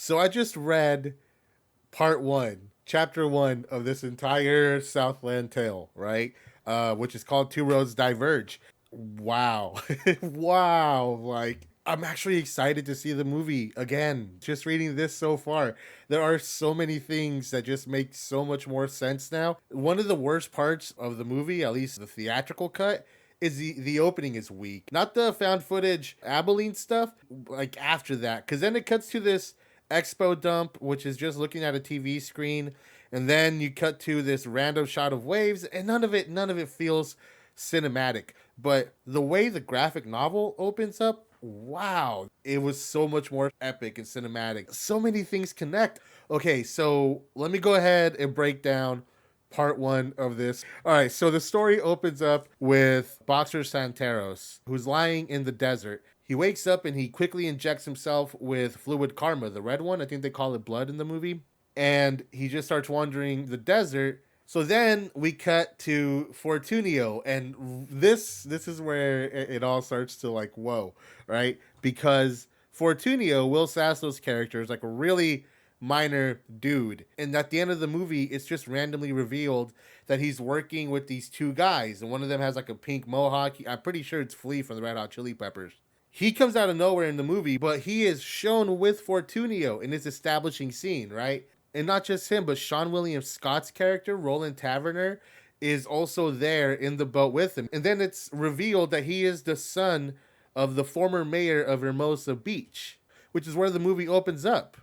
So I just read part one, chapter one of this entire Southland tale, right? Which is called Two Roads Diverge. Wow. Wow. Like, I'm actually excited to see the movie again. Just reading this so far, there are so many things that just make so much more sense now. One of the worst parts of the movie, at least the theatrical cut, is the opening is weak. Not the found footage Abilene stuff, like after that. Because then it cuts to this expo dump, which is just looking at a TV screen. And then you cut to this random shot of waves, and none of it feels cinematic. But the way the graphic novel opens up, wow, it was so much more epic and cinematic. So many things connect. Okay, so let me go ahead and break down part one of this. All right, so the story opens up with Boxer Santeros, who's lying in the desert. He wakes up and he quickly injects himself with fluid karma, the red one. I think they call it blood in the movie. And he just starts wandering the desert. So then we cut to Fortunio, and this is where it all starts to like whoa, right? Because Fortunio, Will Sasso's character, is like a really minor dude, and at the end of the movie, it's just randomly revealed that he's working with these two guys, and one of them has like a pink mohawk. I'm pretty sure it's Flea from the Red Hot Chili Peppers. He comes out of nowhere in the movie, but he is shown with Fortunio in his establishing scene, right? And not just him, but Sean William Scott's character, Roland Taverner, is also there in the boat with him. And then it's revealed that he is the son of the former mayor of Hermosa Beach, which is where the movie opens up.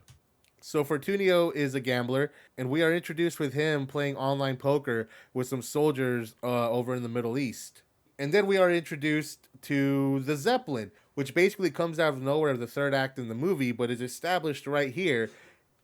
So Fortunio is a gambler, and we are introduced with him playing online poker with some soldiers over in the Middle East. And then we are introduced to the Zeppelin, which basically comes out of nowhere, the third act in the movie, but is established right here.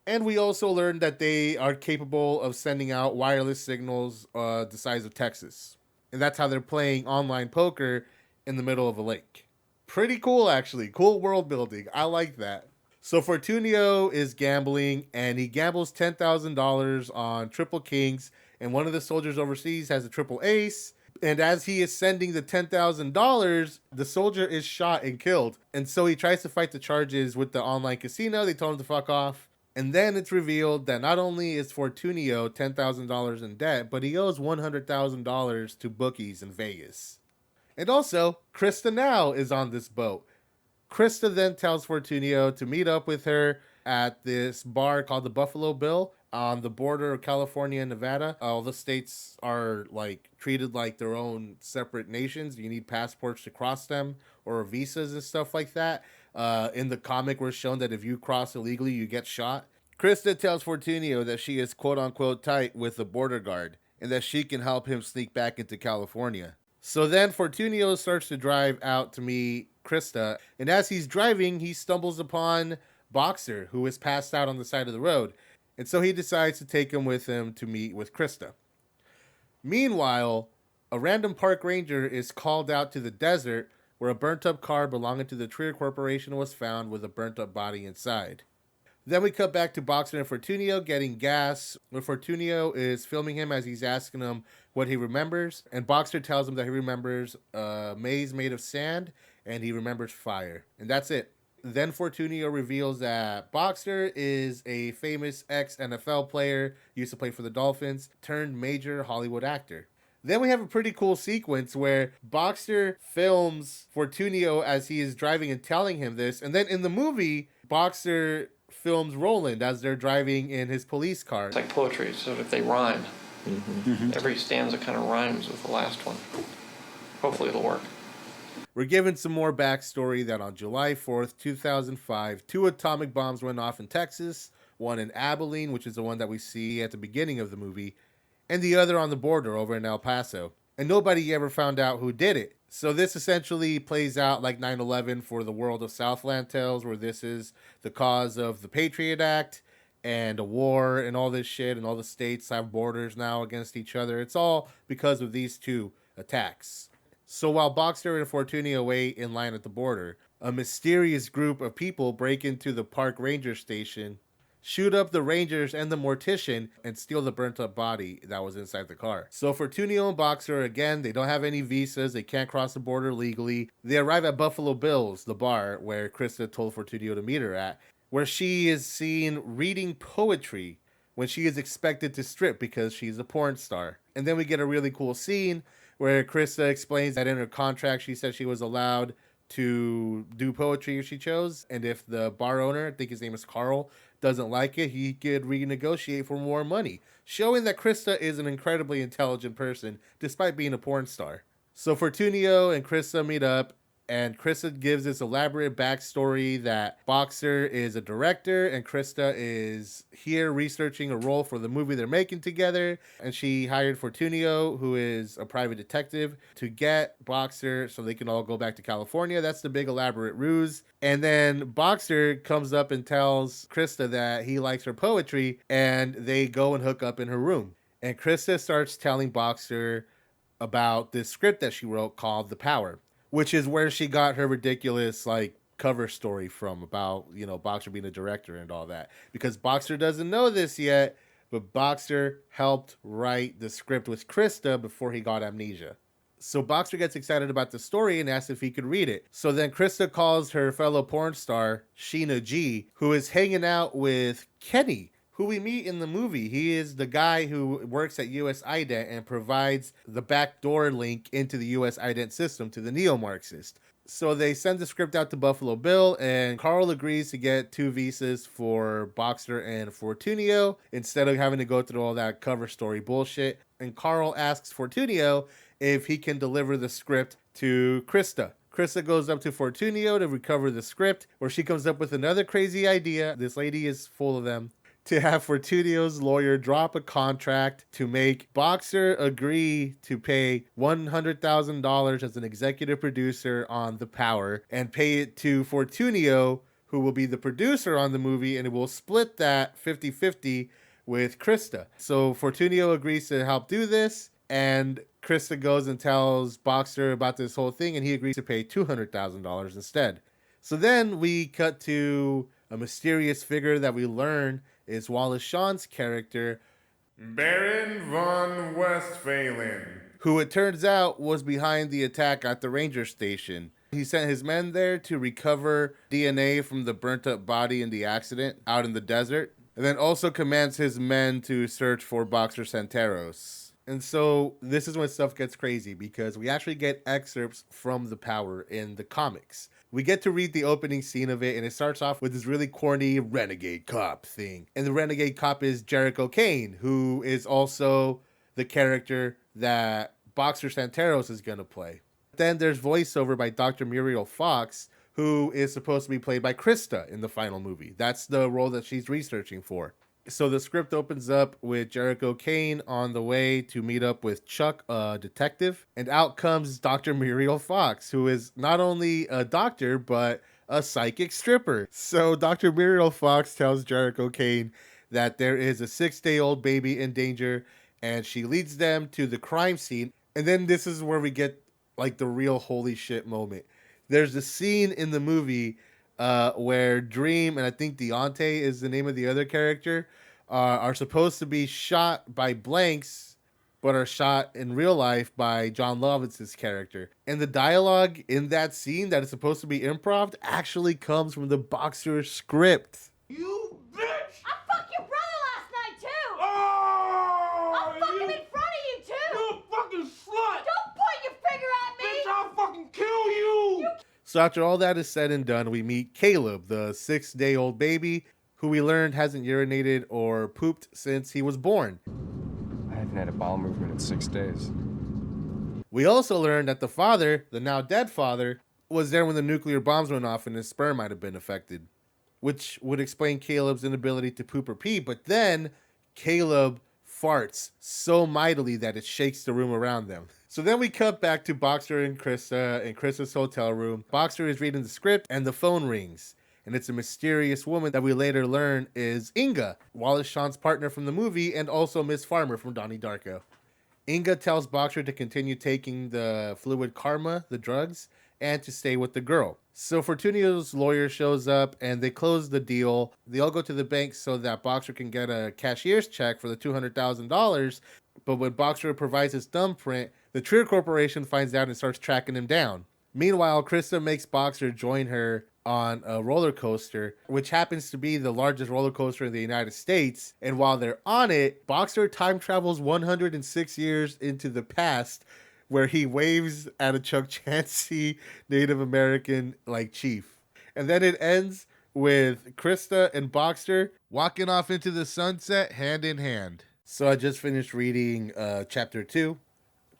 And we also learned that they are capable of sending out wireless signals the size of Texas. And that's how they're playing online poker in the middle of a lake. Pretty cool, actually. Cool world building. I like that. So Fortunio is gambling, and he gambles $10,000 on triple kings, and one of the soldiers overseas has a triple ace. And as he is sending the $10,000, the soldier is shot and killed. And so he tries to fight the charges with the online casino. They told him to fuck off. And then it's revealed that not only is Fortunio $10,000 in debt, but he owes $100,000 to bookies in Vegas. And also, Krista now is on this boat. Krista then tells Fortunio to meet up with her at this bar called the Buffalo Bill on the border of California and Nevada. All the states are like treated like their own separate nations. You need passports to cross them or visas and stuff like that. In the comic, we're shown that if you cross illegally, you get shot. Krista tells Fortunio that she is quote unquote tight with the border guard and that she can help him sneak back into California. So then Fortunio starts to drive out to meet Krista, and as he's driving, he stumbles upon Boxer, who is passed out on the side of the road, and so he decides to take him with him to meet with Krista. Meanwhile, a random park ranger is called out to the desert where a burnt-up car belonging to the Trier Corporation was found with a burnt-up body inside. Then we cut back to Boxer and Fortunio getting gas, where Fortunio is filming him as he's asking him what he remembers, and Boxer tells him that he remembers a maze made of sand, and he remembers fire. And that's it. Then Fortunio reveals that Boxer is a famous ex-NFL player, used to play for the Dolphins, turned major Hollywood actor. Then we have a pretty cool sequence where Boxer films Fortunio as he is driving and telling him this, and then in the movie, Boxer films Roland as they're driving in his police car. It's like poetry, so if they rhyme, every stanza kind of rhymes with the last one. Hopefully it'll work. We're given some more backstory that on July 4th, 2005, 2 atomic bombs went off in Texas, one in Abilene, which is the one that we see at the beginning of the movie, and the other on the border over in El Paso. And nobody ever found out who did it. So this essentially plays out like 9/11 for the world of Southland tales, where this is the cause of the Patriot Act and a war and all this shit, and all the states have borders now against each other. It's all because of these 2 attacks. So while Boxer and Fortunio wait in line at the border, a mysterious group of people break into the park ranger station, shoot up the rangers and the mortician, and steal the burnt up body that was inside the car. So Fortunio and Boxer, again, they don't have any visas, they can't cross the border legally. They arrive at Buffalo Bill's, the bar where Krista told Fortunio to meet her at, where she is seen reading poetry when she is expected to strip because she's a porn star. And then we get a really cool scene where Krista explains that in her contract she said she was allowed to do poetry if she chose, and if the bar owner, I think his name is Carl, doesn't like it, he could renegotiate for more money, showing that Krista is an incredibly intelligent person despite being a porn star. So Fortunio and Krista meet up, and Krista gives this elaborate backstory that Boxer is a director and Krista is here researching a role for the movie they're making together. And she hired Fortunio, who is a private detective, to get Boxer so they can all go back to California. That's the big elaborate ruse. And then Boxer comes up and tells Krista that he likes her poetry, and they go and hook up in her room. And Krista starts telling Boxer about this script that she wrote called The Power, which is where she got her ridiculous like cover story from about, Boxer being a director and all that. Because Boxer doesn't know this yet, but Boxer helped write the script with Krista before he got amnesia. So Boxer gets excited about the story and asks if he could read it. So then Krista calls her fellow porn star, Sheena G, who is hanging out with Kenny, who we meet in the movie. He is the guy who works at US Ident and provides the backdoor link into the US Ident system to the neo-Marxist. So they send the script out to Buffalo Bill, and Carl agrees to get 2 visas for Boxer and Fortunio instead of having to go through all that cover story bullshit. And Carl asks Fortunio if he can deliver the script to Krista. Krista goes up to Fortunio to recover the script, where she comes up with another crazy idea. This lady is full of them. To have Fortunio's lawyer drop a contract to make Boxer agree to pay $100,000 as an executive producer on The Power and pay it to Fortunio, who will be the producer on the movie, and it will split that 50-50 with Krista. So Fortunio agrees to help do this, and Krista goes and tells Boxer about this whole thing, and he agrees to pay $200,000 instead. So then we cut to a mysterious figure that we learn is Wallace Shawn's character, Baron von Westphalen, who it turns out was behind the attack at the ranger station. He sent his men there to recover DNA from the burnt up body in the accident out in the desert, and then also commands his men to search for Boxer Santeros. And so this is when stuff gets crazy, because we actually get excerpts from The Power in the comics. We get to read the opening scene of it, and it starts off with this really corny renegade cop thing. And the renegade cop is Jericho Kane, who is also the character that Boxer Santeros is going to play. Then there's voiceover by Dr. Muriel Fox, who is supposed to be played by Krista in the final movie. That's the role that she's researching for. So the script opens up with Jericho Kane on the way to meet up with Chuck, a detective, and out comes Dr. Muriel Fox, who is not only a doctor, but a psychic stripper. So Dr. Muriel Fox tells Jericho Kane that there is a 6-day-old baby in danger, and she leads them to the crime scene. And then this is where we get like the real holy shit moment. There's a scene in the movie where Dream, and I think Deontay is the name of the other character, are supposed to be shot by blanks, but are shot in real life by John Lovitz's character. And the dialogue in that scene that is supposed to be improv actually comes from the Boxer script. You bitch! I fucked your brother last night too! Oh! I'll fuck him in front of you too! You a fucking slut! Don't point your finger at me! Bitch, I'll fucking kill you! So after all that is said and done, we meet Caleb, the 6-day-old baby, who we learned hasn't urinated or pooped since he was born. I haven't had a bowel movement in 6 days. We also learned that the father, the now dead father, was there when the nuclear bombs went off and his sperm might have been affected, which would explain Caleb's inability to poop or pee. But then Caleb farts so mightily that it shakes the room around them. So then we cut back to Boxer and Krista in Krista's hotel room. Boxer is reading the script and the phone rings. And it's a mysterious woman that we later learn is Inga, Wallace Shawn's partner from the movie, and also Miss Farmer from Donnie Darko. Inga tells Boxer to continue taking the fluid karma, the drugs, and to stay with the girl. So Fortunio's lawyer shows up and they close the deal. They all go to the bank so that Boxer can get a cashier's check for the $200,000. But when Boxer provides his thumbprint, the Trier Corporation finds out and starts tracking him down. Meanwhile, Krista makes Boxer join her on a roller coaster, which happens to be the largest roller coaster in the United States. And while they're on it, Boxer time travels 106 years into the past, where he waves at a Chukchansi Native American like chief. And then it ends with Krista and Boxer walking off into the sunset hand in hand. So I just finished reading chapter 2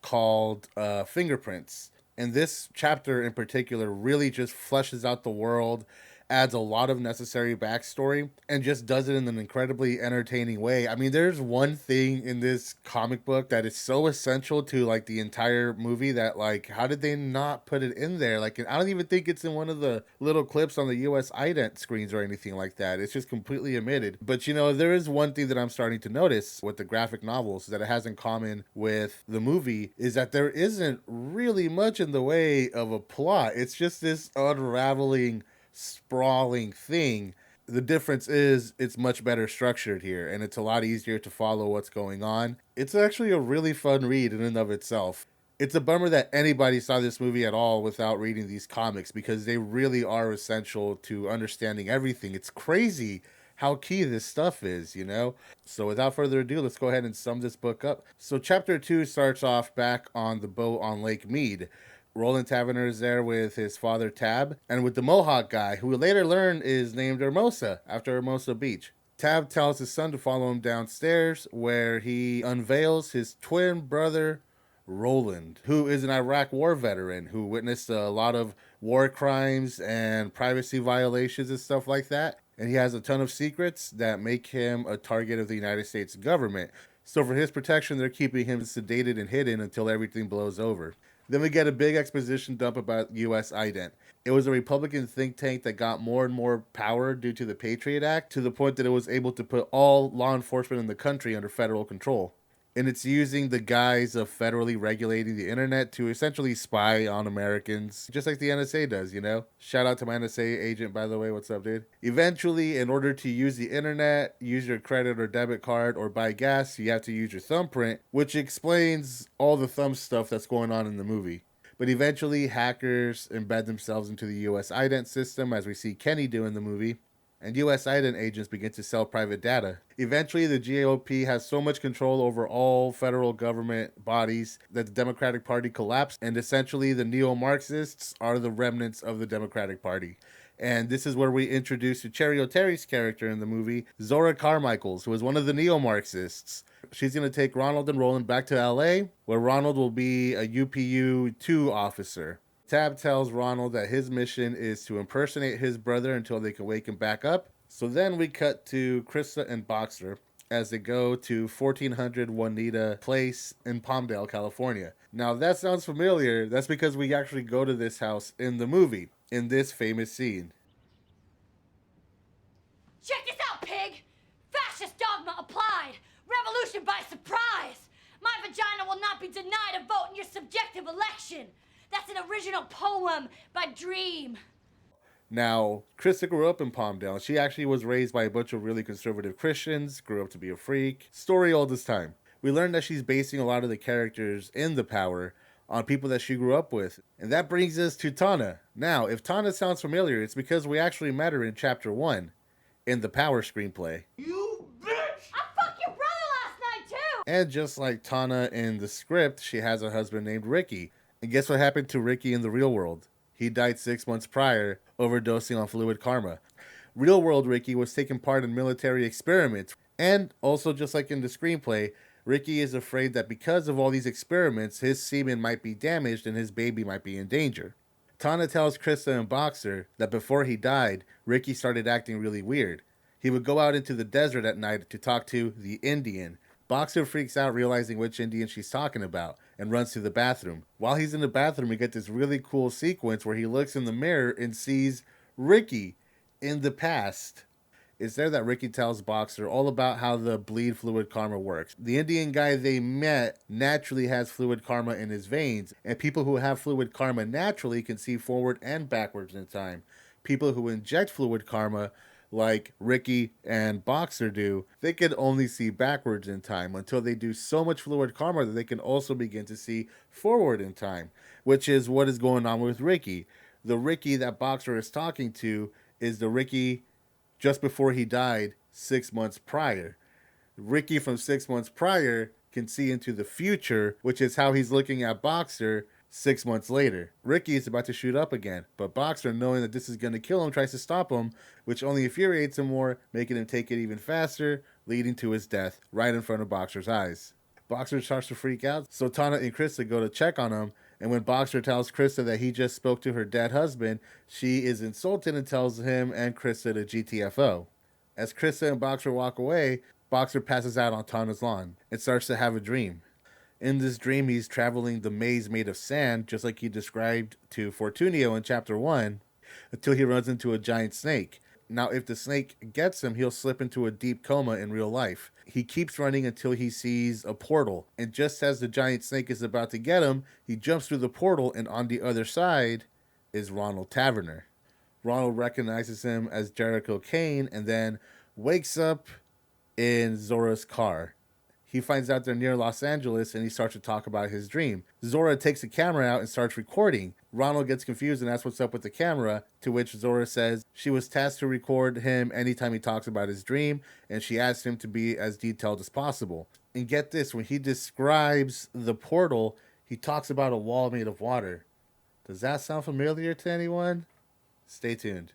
called Fingerprints. And this chapter in particular really just fleshes out the world, adds a lot of necessary backstory, and just does it in an incredibly entertaining way. I mean, there's one thing in this comic book that is so essential to like the entire movie that like, how did they not put it in there? Like, I don't even think it's in one of the little clips on the US ident screens or anything like that. It's just completely omitted. But you know, there is one thing that I'm starting to notice with the graphic novels that it has in common with the movie is that there isn't really much in the way of a plot. It's just this unraveling, sprawling thing. The difference is it's much better structured here, and it's a lot easier to follow what's going on. It's actually a really fun read in and of itself. It's a bummer that anybody saw this movie at all without reading these comics, because they really are essential to understanding everything. It's crazy how key this stuff is, you know? So without further ado, let's go ahead and sum this book up. So chapter 2 starts off back on the boat on Lake Mead. Roland Taverner is there with his father Tab, and with the Mohawk guy, who we later learn is named Hermosa, after Hermosa Beach. Tab tells his son to follow him downstairs, where he unveils his twin brother, Roland, who is an Iraq war veteran who witnessed a lot of war crimes and privacy violations and stuff like that. And he has a ton of secrets that make him a target of the United States government. So for his protection, they're keeping him sedated and hidden until everything blows over. Then we get a big exposition dump about US ident. It was a Republican think tank that got more and more power due to the Patriot Act, to the point that it was able to put all law enforcement in the country under federal control. And it's using the guise of federally regulating the internet to essentially spy on Americans, just like the NSA does, you know? Shout out to my NSA agent, by the way. What's up, dude? Eventually, in order to use the internet, use your credit or debit card, or buy gas, you have to use your thumbprint, which explains all the thumb stuff that's going on in the movie. But eventually, hackers embed themselves into the US ident system, as we see Kenny do in the movie, and US ident agents begin to sell private data. Eventually, the GOP has so much control over all federal government bodies that the Democratic Party collapsed, and essentially the neo-Marxists are the remnants of the Democratic Party. And this is where we introduce Cherry O'Terry's character in the movie, Zora Carmichaels, who is one of the neo-Marxists. She's going to take Ronald and Roland back to LA, where Ronald will be a UPU-2 officer. Tab tells Ronald that his mission is to impersonate his brother until they can wake him back up. So then we cut to Krista and Boxer as they go to 1400 Juanita Place in Palmdale, California. Now, if that sounds familiar, that's because we actually go to this house in the movie, in this famous scene. Check this out, pig! Fascist dogma applied! Revolution by surprise! My vagina will not be denied a vote in your subjective election! That's an original poem by Dream. Now, Krista grew up in Palmdale. She actually was raised by a bunch of really conservative Christians, grew up to be a freak. Story all this time. We learned that she's basing a lot of the characters in The Power on people that she grew up with. And that brings us to Tana. Now, if Tana sounds familiar, it's because we actually met her in Chapter 1 in the Power screenplay. You bitch! I fucked your brother last night, too! And just like Tana in the script, she has a husband named Ricky. And guess what happened to Ricky in the real world? He died 6 months prior, overdosing on fluid karma. Real world Ricky was taking part in military experiments. And also, just like in the screenplay, Ricky is afraid that because of all these experiments, his semen might be damaged and his baby might be in danger. Tana tells Krista and Boxer that before he died, Ricky started acting really weird. He would go out into the desert at night to talk to the Indian. Boxer freaks out realizing which Indian she's talking about and runs to the bathroom. While he's in the bathroom, we get this really cool sequence where he looks in the mirror and sees Ricky in the past. It's there that Ricky tells Boxer all about how the bleed fluid karma works. The Indian guy they met naturally has fluid karma in his veins, and people who have fluid karma naturally can see forward and backwards in time. People who inject fluid karma, like Ricky and Boxer do, they can only see backwards in time until they do so much fluid karma that they can also begin to see forward in time, which is what is going on with Ricky. the Ricky that Boxer is talking to is the Ricky just before he died 6 months prior. Ricky from 6 months prior can see into the future, which is how he's looking at Boxer 6 months later. Ricky is about to shoot up again, but Boxer, knowing that this is going to kill him, tries to stop him, which only infuriates him more, making him take it even faster, leading to his death right in front of Boxer's eyes. Boxer starts to freak out, so Tana and Krista go to check on him, and when Boxer tells Krista that he just spoke to her dead husband, she is insulted and tells him and Krista to GTFO. As Krista and Boxer walk away, Boxer passes out on Tana's lawn and starts to have a dream. In this dream, he's traveling the maze made of sand, just like he described to Fortunio in Chapter 1, until he runs into a giant snake. Now, if the snake gets him, he'll slip into a deep coma in real life. He keeps running until he sees a portal, and just as the giant snake is about to get him, he jumps through the portal, and on the other side is Ronald Taverner. Ronald recognizes him as Jericho Kane, and then wakes up in Zora's car. He finds out they're near Los Angeles and he starts to talk about his dream. Zora takes the camera out and starts recording. Ronald gets confused and asks what's up with the camera, to which Zora says she was tasked to record him anytime he talks about his dream, and she asked him to be as detailed as possible. And get this, when he describes the portal, he talks about a wall made of water. Does that sound familiar to anyone? Stay tuned.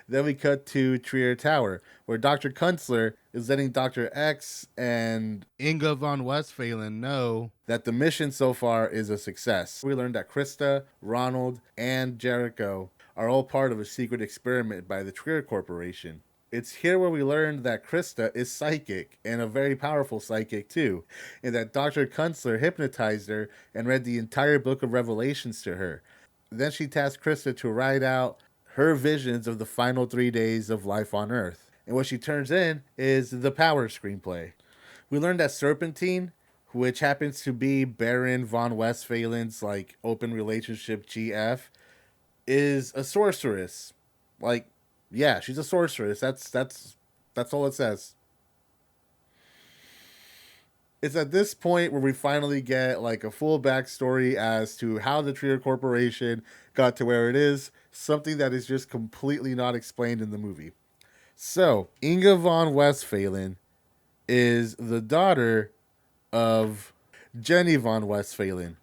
Then we cut to Trier Tower, where Dr. Kunzler is letting Dr. X and Inga von Westphalen know that the mission so far is a success. We learned that Krista, Ronald, and Jericho are all part of a secret experiment by the Trier Corporation. It's here where we learned that Krista is psychic, and a very powerful psychic too, and that Dr. Kunzler hypnotized her and read the entire book of Revelations to her. Then she tasked Krista to write out her visions of the final 3 days of life on Earth. And what she turns in is the Power screenplay. We learned that Serpentine, which happens to be Baron von Westphalen's open relationship GF, is a sorceress. Yeah, she's a sorceress. That's all it says. It's at this point where we finally get a full backstory as to how the Trier Corporation got to where it is, something that is just completely not explained in the movie. So, Inga von Westphalen is the daughter of Jenny von Westphalen,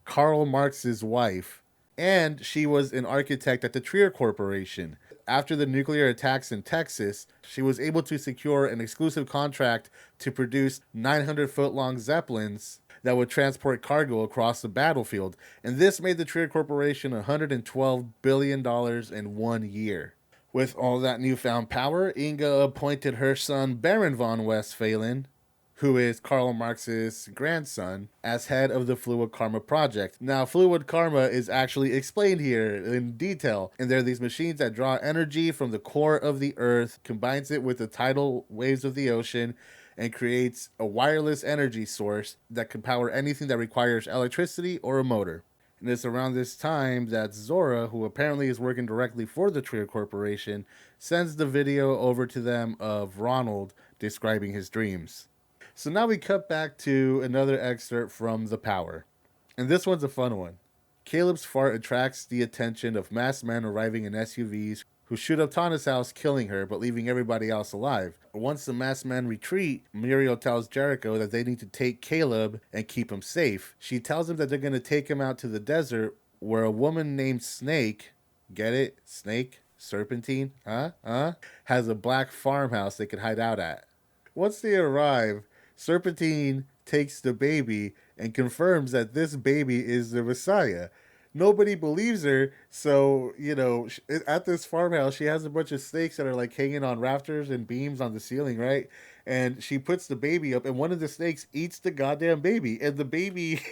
Karl Marx's wife, and she was an architect at the Trier Corporation. After the nuclear attacks in Texas, she was able to secure an exclusive contract to produce 900-foot-long Zeppelins that would transport cargo across the battlefield. And this made the Trier Corporation $112 billion in 1 year. With all that newfound power, Inga appointed her son Baron von Westphalen, who is Karl Marx's grandson, as head of the Fluid Karma project. Now, Fluid Karma is actually explained here in detail, and there are these machines that draw energy from the core of the earth, combines it with the tidal waves of the ocean, and creates a wireless energy source that can power anything that requires electricity or a motor. And it's around this time that Zora, who apparently is working directly for the Trier Corporation, sends the video over to them of Ronald describing his dreams. So now we cut back to another excerpt from The Power. And this one's a fun one. Caleb's fart attracts the attention of masked men arriving in SUVs who shoot up Tana's house, killing her, but leaving everybody else alive. Once the masked men retreat, Muriel tells Jericho that they need to take Caleb and keep him safe. She tells him that they're going to take him out to the desert where a woman named Snake, get it? Snake? Serpentine? Has a black farmhouse they could hide out at. Once they arrive, Serpentine takes the baby and confirms that this baby is the Messiah. Nobody believes her, so, at this farmhouse, she has a bunch of snakes that are hanging on rafters and beams on the ceiling, right? And she puts the baby up, and one of the snakes eats the goddamn baby. And the baby,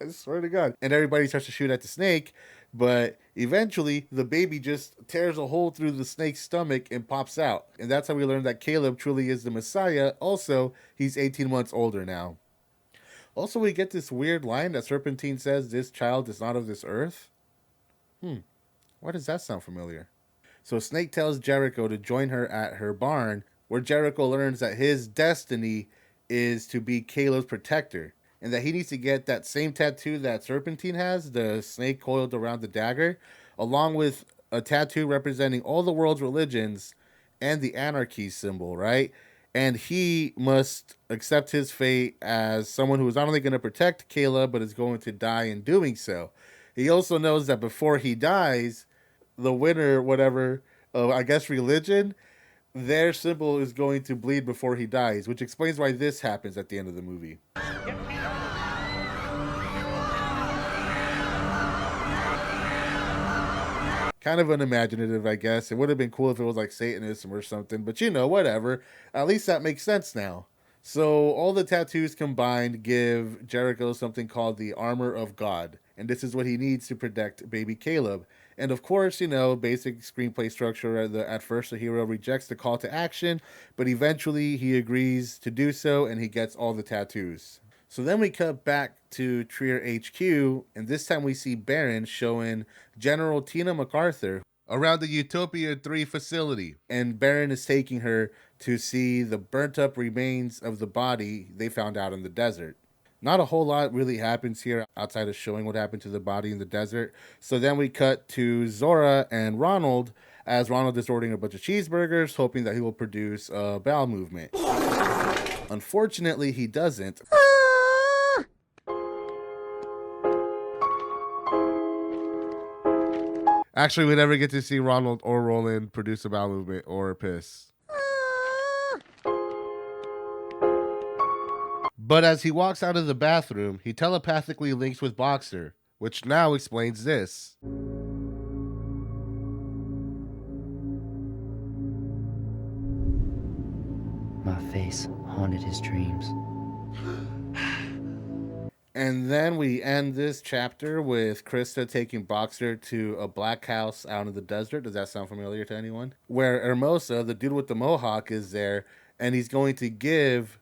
I swear to God. And everybody starts to shoot at the snake, but eventually the baby just tears a hole through the snake's stomach and pops out. And that's how we learn that Caleb truly is the Messiah. Also, he's 18 months older now. Also, we get this weird line that Serpentine says, "This child is not of this earth." Why does that sound familiar? So Snake tells Jericho to join her at her barn, where Jericho learns that his destiny is to be Caleb's protector, and that he needs to get that same tattoo that Serpentine has, the snake coiled around the dagger. along with a tattoo representing all the world's religions and the anarchy symbol, right? And he must accept his fate as someone who is not only going to protect Caleb, but is going to die in doing so. He also knows that before he dies, the winner, whatever, of I guess religion, their symbol is going to bleed before he dies, which explains why this happens at the end of the movie. Kind of unimaginative, I guess. It would have been cool if it was like Satanism or something, but whatever. At least that makes sense now. So all the tattoos combined give Jericho something called the Armor of God, and this is what he needs to protect baby Caleb. And of course, basic screenplay structure. At first, the hero rejects the call to action, but eventually he agrees to do so, and he gets all the tattoos. So then we cut back to Trier HQ, and this time we see Baron showing General Tina MacArthur around the Utopia 3 facility. And Baron is taking her to see the burnt up remains of the body they found out in the desert. Not a whole lot really happens here outside of showing what happened to the body in the desert. So then we cut to Zora and Ronald, as Ronald is ordering a bunch of cheeseburgers, hoping that he will produce a bowel movement. Unfortunately, he doesn't. Actually, we never get to see Ronald or Roland produce a bowel movement or piss. But as he walks out of the bathroom, he telepathically links with Boxer, which now explains this. My face haunted his dreams. And then we end this chapter with Krista taking Boxer to a black house out in the desert. Does that sound familiar to anyone? Where Hermosa, the dude with the mohawk, is there, and he's going to give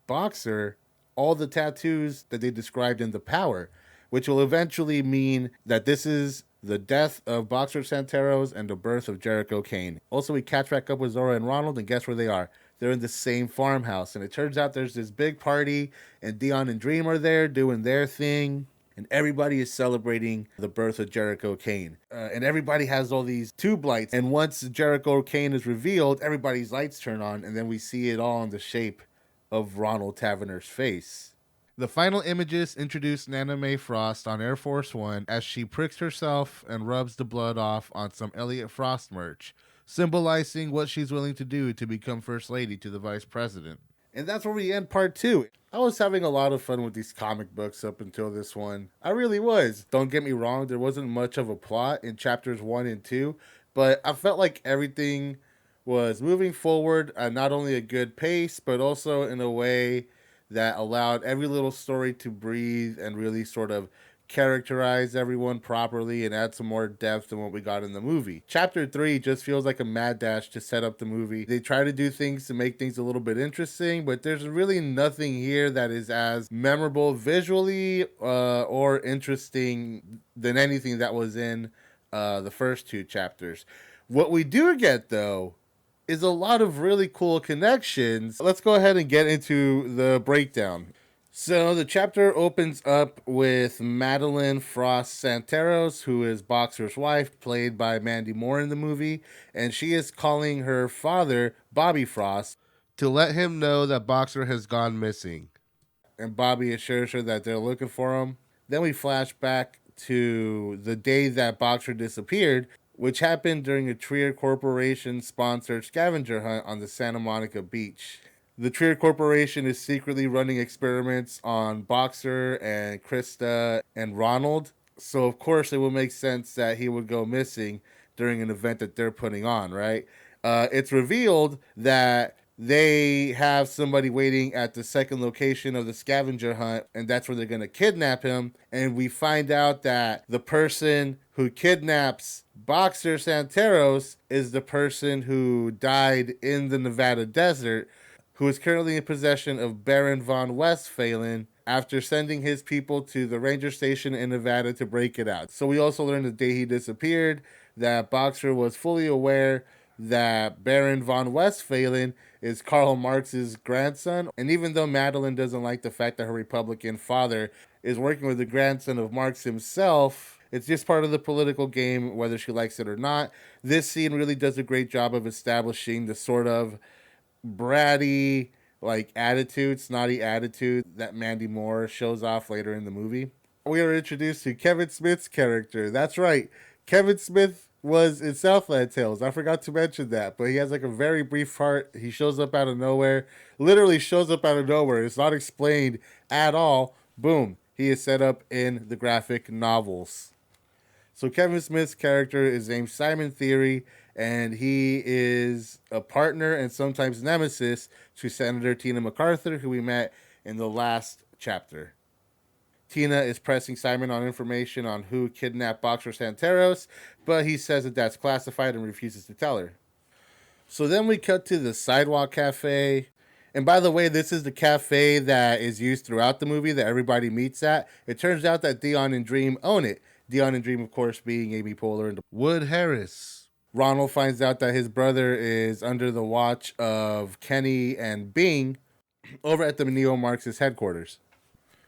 Boxer all the tattoos that they described in The Power, which will eventually mean that this is the death of Boxer Santeros and the birth of Jericho Kane. Also, we catch back up with Zora and Ronald, and guess where they are? They're in the same farmhouse, and it turns out there's this big party, and Dion and Dream are there doing their thing, and everybody is celebrating the birth of Jericho Kane. And everybody has all these tube lights, and once Jericho Kane is revealed, everybody's lights turn on, and then we see it all in the shape of Ronald Taverner's face. The final images introduce Nana Mae Frost on Air Force One as she pricks herself and rubs the blood off on some Elliot Frost merch, symbolizing what she's willing to do to become First Lady to the Vice President. And that's where we end part 2. I was having a lot of fun with these comic books up until this one. I really was. Don't get me wrong, there wasn't much of a plot in chapters 1 and 2, but I felt like everything was moving forward at not only a good pace, but also in a way that allowed every little story to breathe and really sort of characterize everyone properly and add some more depth than what we got in the movie. Chapter 3 just feels like a mad dash to set up the movie. They try to do things to make things a little bit interesting, but there's really nothing here that is as memorable visually or interesting than anything that was in the first 2 chapters. What we do get, though, is a lot of really cool connections. Let's go ahead and get into the breakdown. So the chapter opens up with Madeline Frost Santeros, who is Boxer's wife, played by Mandy Moore in the movie, and she is calling her father, Bobby Frost, to let him know that Boxer has gone missing. And Bobby assures her that they're looking for him. Then we flash back to the day that Boxer disappeared, which happened during a Trier Corporation-sponsored scavenger hunt on the Santa Monica beach. The Trier Corporation is secretly running experiments on Boxer and Krista and Ronald, so of course it would make sense that he would go missing during an event that they're putting on, right? It's revealed that they have somebody waiting at the second location of the scavenger hunt, and that's where they're going to kidnap him. And we find out that the person who kidnaps Boxer Santeros is the person who died in the Nevada desert, who is currently in possession of Baron von Westphalen after sending his people to the ranger station in Nevada to break it out. So we also learned the day he disappeared that Boxer was fully aware that Baron von Westphalen is Karl Marx's grandson. And even though Madeline doesn't like the fact that her Republican father is working with the grandson of Marx himself, It's just part of the political game, whether she likes it or not. This scene really does a great job of establishing the sort of bratty, like attitude, snotty attitude that Mandy Moore shows off later in the movie. We are introduced to Kevin Smith's character. That's right. Kevin Smith was in Southland Tales. I forgot to mention that, but he has like a very brief part. He shows up out of nowhere, literally shows up out of nowhere. It's not explained at all. Boom. He is set up in the graphic novels. So Kevin Smith's character is named Simon Theory, and he is a partner and sometimes nemesis to Senator Tina MacArthur, who we met in the last chapter. Tina is pressing Simon on information on who kidnapped Boxer Santeros, but he says that that's classified and refuses to tell her. So then we cut to the Sidewalk Cafe. And by the way, this is the cafe that is used throughout the movie that everybody meets at. It turns out that Dion and Dream own it. Dion and Dream, of course, being Amy Poehler and Wood Harris. Ronald finds out that his brother is under the watch of Kenny and Bing over at the Neo-Marxist headquarters.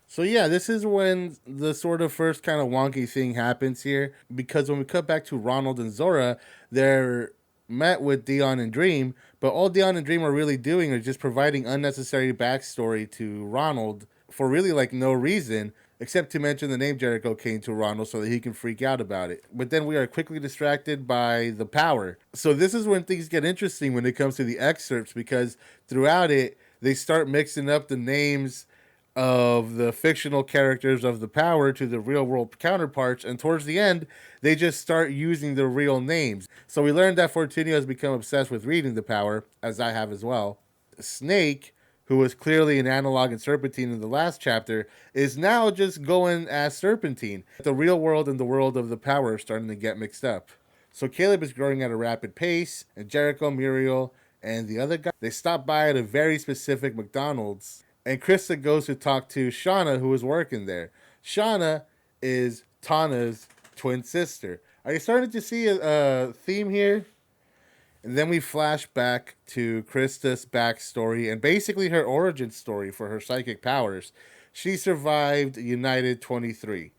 So yeah, this is when the sort of first kind of wonky thing happens here, because when we cut back to Ronald and Zora, they're met with Dion and Dream, but all Dion and Dream are really doing is just providing unnecessary backstory to Ronald for really like no reason, except to mention the name Jericho Kane to Ronald so that he can freak out about it. But then we are quickly distracted by the power. So this is when things get interesting when it comes to the excerpts, because throughout it, they start mixing up the names of the fictional characters of the Power to the real world counterparts, and towards the end they just start using the real names. So we learned that Fortunio has become obsessed with reading the Power, as I have as well. Snake, who was clearly an analog in Serpentine in the last chapter, is now just going as Serpentine. The real world and the world of the Power are starting to get mixed up. So Caleb is growing at a rapid pace, and Jericho, Muriel, and the other guy, they stop by at a very specific McDonald's. And Krista goes to talk to Shauna, who is working there. Shauna is Tana's twin sister. Are you starting to see a theme here? And then we flash back to Krista's backstory and basically her origin story for her psychic powers. She survived United 23.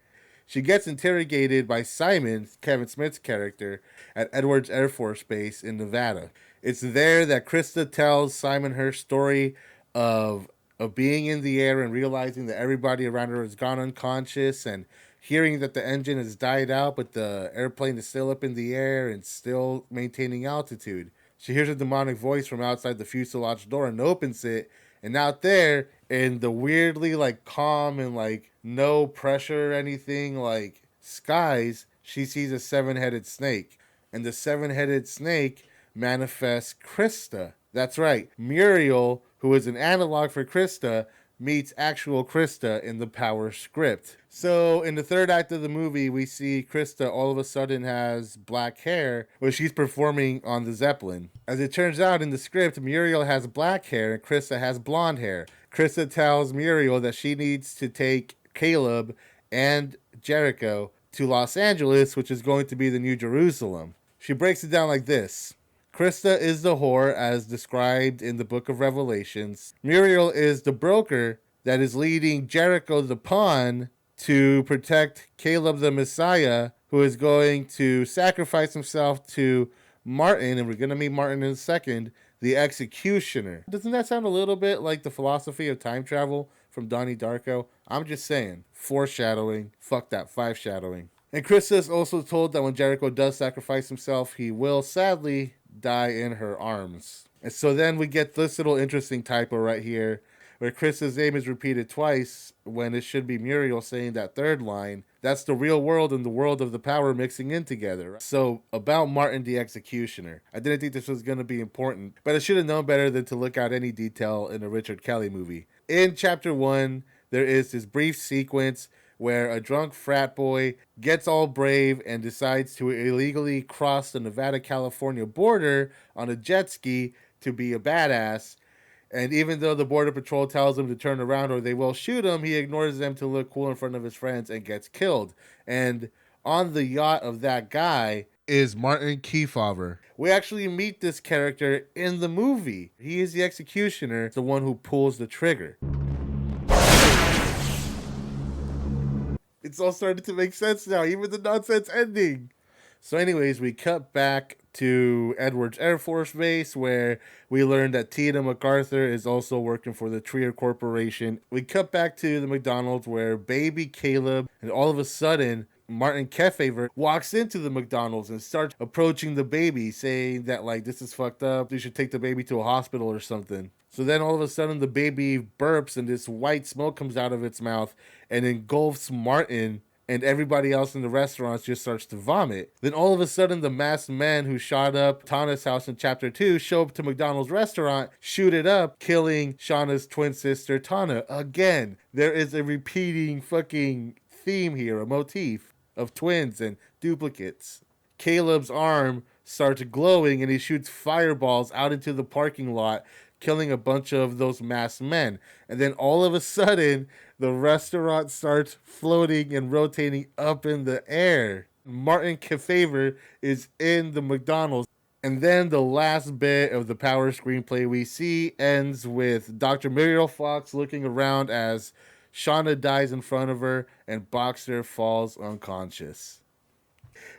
She gets interrogated by Simon, Kevin Smith's character, at Edwards Air Force Base in Nevada. It's there that Krista tells Simon her story of being in the air and realizing that everybody around her has gone unconscious, and hearing that the engine has died out, but the airplane is still up in the air and still maintaining altitude. She hears a demonic voice from outside the fuselage door and opens it, and out there, in the weirdly like calm and like no pressure or anything like skies, she sees a 7-headed snake. And the 7-headed snake manifests Krista. That's right, Muriel, who is an analog for Krista, meets actual Krista in the Power script. So in the third act of the movie, we see Krista all of a sudden has black hair where she's performing on the Zeppelin. As it turns out, in the script, Muriel has black hair and Krista has blonde hair. Krista tells Muriel that she needs to take Caleb and Jericho to Los Angeles, which is going to be the New Jerusalem. She breaks it down like this. Krista is the whore as described in the Book of Revelations. Muriel is the broker that is leading Jericho the pawn to protect Caleb the Messiah, who is going to sacrifice himself to Martin, and we're going to meet Martin in a second, the executioner. Doesn't that sound a little bit like the philosophy of time travel from Donnie Darko? I'm just saying. Foreshadowing. Fuck that. 5-shadowing. And Krista is also told that when Jericho does sacrifice himself, he will sadly die in her arms. And so then we get this little interesting typo right here, where Krista's name is repeated twice when it should be Muriel saying that third line. That's the real world and the world of the Power mixing in together. So about Martin the Executioner. I didn't think this was going to be important, but I should have known better than to look out any detail in a Richard Kelly movie. In chapter 1, there is this brief sequence where a drunk frat boy gets all brave and decides to illegally cross the Nevada-California border on a jet ski to be a badass. And even though the Border Patrol tells him to turn around or they will shoot him, he ignores them to look cool in front of his friends and gets killed. And on the yacht of that guy is Martin Kefauver. We actually meet this character in the movie. He is the executioner, the one who pulls the trigger. It's all starting to make sense now, even the nonsense ending. So anyways, we cut back to Edwards Air Force Base where we learned that Tina MacArthur is also working for the Trier Corporation. We cut back to the McDonald's where baby Caleb, and all of a sudden, Martin Kefauver walks into the McDonald's and starts approaching the baby, saying that, like, this is fucked up. You should take the baby to a hospital or something. So then all of a sudden the baby burps and this white smoke comes out of its mouth and engulfs Martin, and everybody else in the restaurant just starts to vomit. Then all of a sudden, the masked men who shot up Tana's house in Chapter 2 show up to McDonald's restaurant, shoot it up, killing Shauna's twin sister, Tana. Again, there is a repeating fucking theme here, a motif of twins and duplicates. Caleb's arm starts glowing and he shoots fireballs out into the parking lot, killing a bunch of those masked men. And then all of a sudden, the restaurant starts floating and rotating up in the air. Martin Kefauver is in the McDonald's. And then the last bit of the power screenplay we see ends with Dr. Muriel Fox looking around as Shauna dies in front of her and Boxer falls unconscious.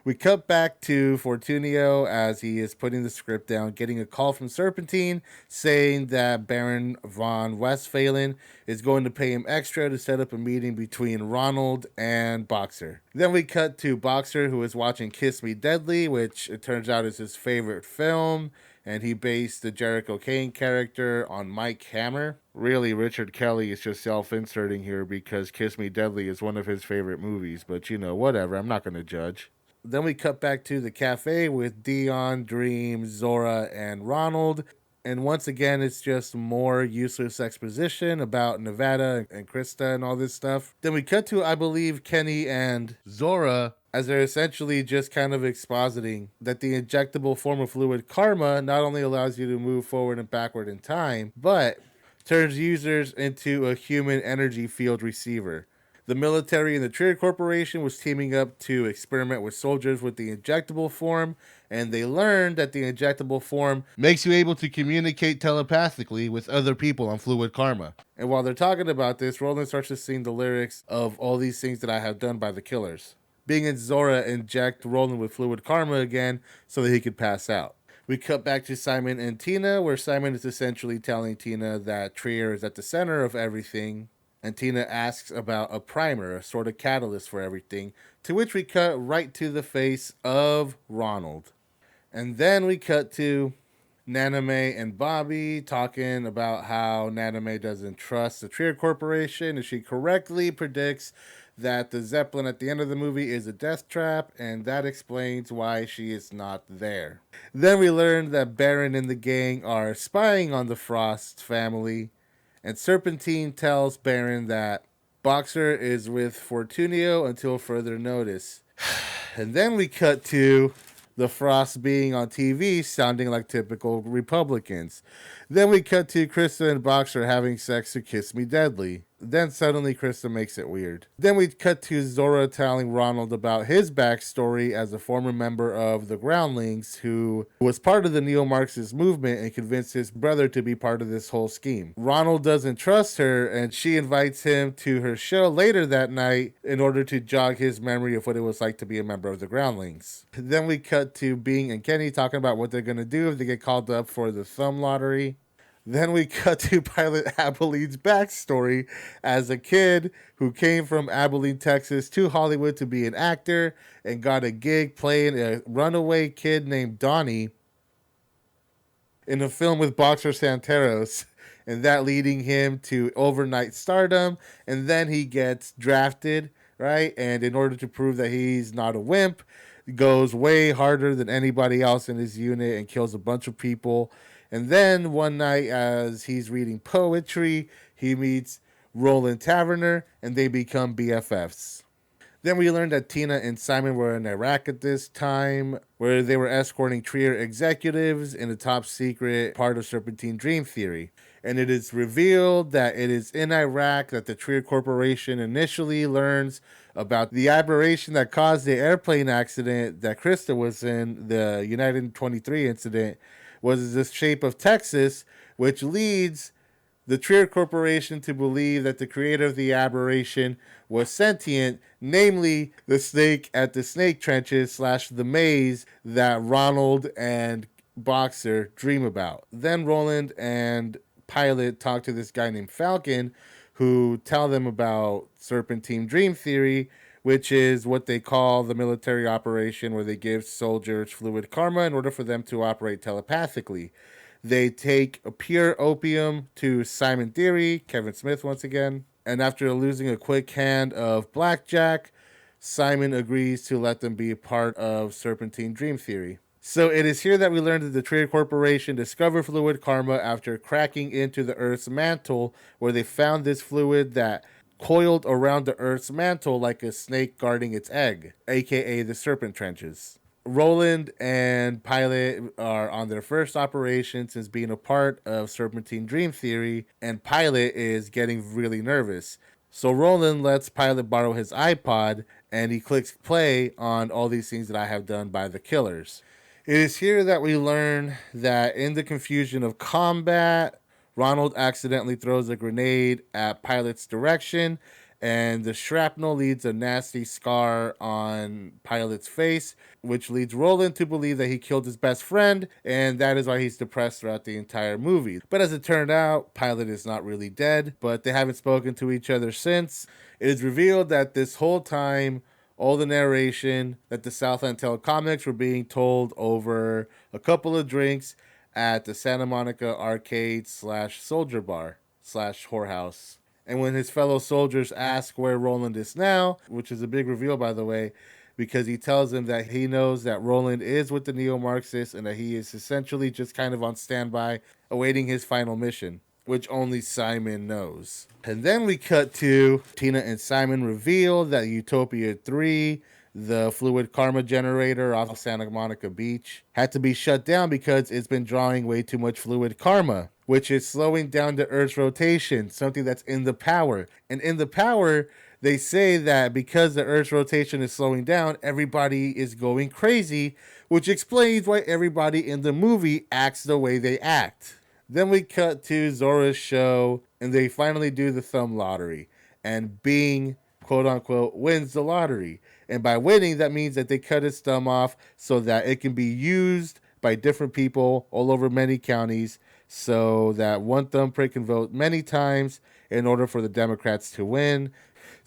We cut back to Fortunio as he is putting the script down, getting a call from Serpentine saying that Baron von Westphalen is going to pay him extra to set up a meeting between Ronald and Boxer. Then we cut to Boxer, who is watching Kiss Me Deadly, which it turns out is his favorite film, and he based the Jericho Kane character on Mike Hammer. Really, Richard Kelly is just self-inserting here because Kiss Me Deadly is one of his favorite movies, but you know, whatever, I'm not going to judge. Then we cut back to the cafe with Dion, Dream, Zora, and Ronald. And once again, it's just more useless exposition about Nevada and Krista and all this stuff. Then we cut to, I believe, Kenny and Zora as they're essentially just kind of expositing that the injectable form of fluid karma not only allows you to move forward and backward in time, but turns users into a human energy field receiver. The military and the Trier Corporation was teaming up to experiment with soldiers with the injectable form, and they learned that the injectable form makes you able to communicate telepathically with other people on fluid karma. And while they're talking about this, Roland starts to sing the lyrics of all these things that I have done by the killers. Bing and Zora inject Roland with fluid karma again so that he could pass out. We cut back to Simon and Tina, where Simon is essentially telling Tina that Trier is at the center of everything. And Tina asks about a primer, a sort of catalyst for everything, to which we cut right to the face of Ronald. And then we cut to Naname and Bobby talking about how Naname doesn't trust the Trier Corporation, and she correctly predicts that the Zeppelin at the end of the movie is a death trap, and that explains why she is not there. Then we learn that Baron and the gang are spying on the Frost family, and Serpentine tells Baron that Boxer is with Fortunio until further notice. And then we cut to the Frost being on TV sounding like typical Republicans. Then we cut to Krista and Boxer having sex to Kiss Me Deadly. Then suddenly Krista makes it weird. Then we cut to Zora telling Ronald about his backstory as a former member of the Groundlings who was part of the neo-Marxist movement and convinced his brother to be part of this whole scheme. Ronald doesn't trust her and she invites him to her show later that night in order to jog his memory of what it was like to be a member of the Groundlings. Then we cut to Bing and Kenny talking about what they're going to do if they get called up for the thumb lottery. Then we cut to Pilot Abilene's backstory as a kid who came from Abilene, Texas to Hollywood to be an actor and got a gig playing a runaway kid named Donnie in a film with Boxer Santeros, and that leading him to overnight stardom. And then he gets drafted, right? And in order to prove that he's not a wimp, goes way harder than anybody else in his unit and kills a bunch of people. And then one night as he's reading poetry, he meets Roland Taverner and they become BFFs. Then we learned that Tina and Simon were in Iraq at this time, where they were escorting Trier executives in a top secret part of Serpentine Dream Theory. And it is revealed that it is in Iraq that the Trier Corporation initially learns about the aberration that caused the airplane accident that Krista was in, the United 23 incident, was the shape of Texas, which leads the Trier Corporation to believe that the creator of the aberration was sentient, namely the snake at the snake trenches / the maze that Ronald and Boxer dream about. Then Roland and Pilot talk to this guy named Falcon, who tell them about Serpentine Dream Theory, which is what they call the military operation where they give soldiers fluid karma in order for them to operate telepathically. They take a pure opium to Simon Theory, Kevin Smith once again, and after losing a quick hand of blackjack, Simon agrees to let them be a part of Serpentine Dream Theory. So it is here that we learn that the Trier Corporation discovered fluid karma after cracking into the Earth's mantle, where they found this fluid that coiled around the Earth's mantle like a snake guarding its egg, aka the serpent trenches. Roland and Pilot are on their first operation since being a part of Serpentine Dream Theory, and Pilot is getting really nervous. So Roland lets Pilot borrow his iPod, and he clicks play on All These Things That I Have Done by the Killers. It is here that we learn that in the confusion of combat, Ronald accidentally throws a grenade at Pilot's direction, and the shrapnel leaves a nasty scar on Pilot's face, which leads Roland to believe that he killed his best friend, and that is why he's depressed throughout the entire movie. But as it turned out, Pilot is not really dead, but they haven't spoken to each other since. It is revealed that this whole time, all the narration that the Southland telecomics were being told over a couple of drinks at the Santa Monica arcade / soldier bar / whorehouse. And when his fellow soldiers ask where Roland is now, which is a big reveal, by the way, because he tells them that he knows that Roland is with the neo-Marxists and that he is essentially just kind of on standby, awaiting his final mission, which only Simon knows. And then we cut to Tina and Simon reveal that Utopia 3, the fluid karma generator off Santa Monica Beach, had to be shut down because it's been drawing way too much fluid karma, which is slowing down the Earth's rotation, something that's in the power. And in the power, they say that because the Earth's rotation is slowing down, everybody is going crazy, which explains why everybody in the movie acts the way they act. Then we cut to Zora's show, and they finally do the thumb lottery. And Bing, quote unquote, wins the lottery. And by winning, that means that they cut his thumb off so that it can be used by different people all over many counties, so that one thumbprint can vote many times in order for the Democrats to win.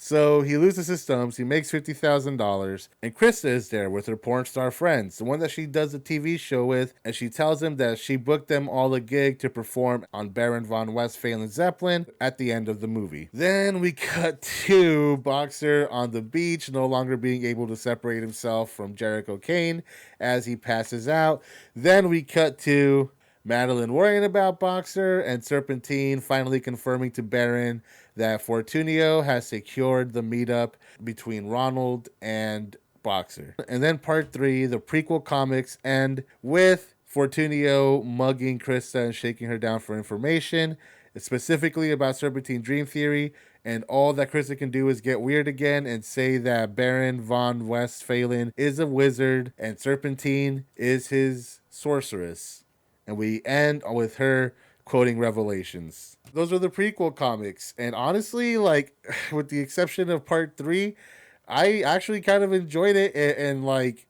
So he loses his thumbs, he makes $50,000, and Krista is there with her porn star friends, the one that she does the TV show with, and she tells him that she booked them all a gig to perform on Baron von Westphalen's Zeppelin at the end of the movie. Then we cut to Boxer on the beach, no longer being able to separate himself from Jericho Kane as he passes out. Then we cut to Madeline worrying about Boxer, and Serpentine finally confirming to Baron that Fortunio has secured the meetup between Ronald and Boxer. And then part 3, the prequel comics, end with Fortunio mugging Krista and shaking her down for information, specifically about Serpentine Dream Theory, and all that Krista can do is get weird again and say that Baron von Westphalen is a wizard and Serpentine is his sorceress. And we end with her quoting Revelations. Those are the prequel comics. And honestly, like, with the exception of part 3, I actually kind of enjoyed it. And like,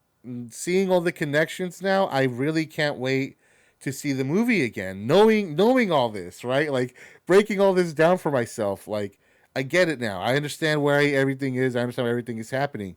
seeing all the connections now, I really can't wait to see the movie again. Knowing all this, right? Like, breaking all this down for myself. Like, I get it now. I understand where everything is. I understand where everything is happening.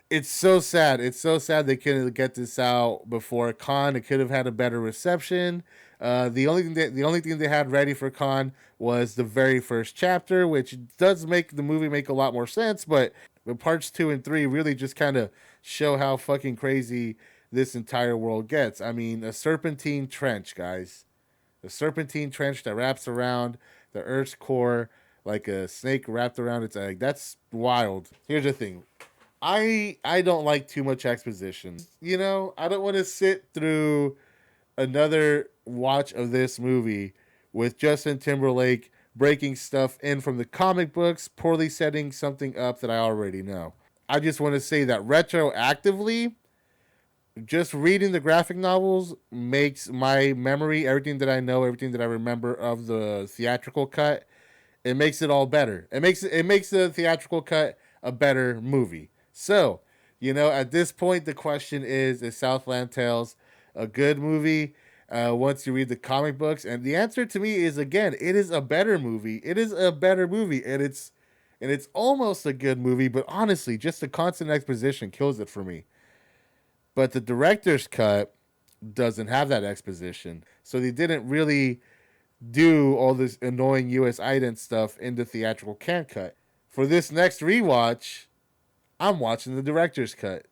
It's so sad. It's so sad they couldn't get this out before Con. It could have had a better reception. The only thing they had ready for Con was the very first chapter, which does make the movie make a lot more sense. But parts 2 and 3 really just kind of show how fucking crazy this entire world gets. I mean, a serpentine trench, guys. A serpentine trench that wraps around the Earth's core like a snake wrapped around its egg. That's wild. Here's the thing. I don't like too much exposition. You know, I don't want to sit through another watch of this movie with Justin Timberlake breaking stuff in from the comic books, poorly setting something up that I already know. I just want to say that retroactively, just reading the graphic novels makes my memory, everything that I know, everything that I remember of the theatrical cut, it makes it all better. It makes the theatrical cut a better movie. So, at this point, the question is Southland Tales a good movie? Once you read the comic books, and the answer to me is again, it is a better movie. It is a better movie, and it's almost a good movie. But honestly, just the constant exposition kills it for me. But the director's cut doesn't have that exposition, so they didn't really do all this annoying U.S. ident stuff in the theatrical can cut. For this next rewatch, I'm watching the director's cut.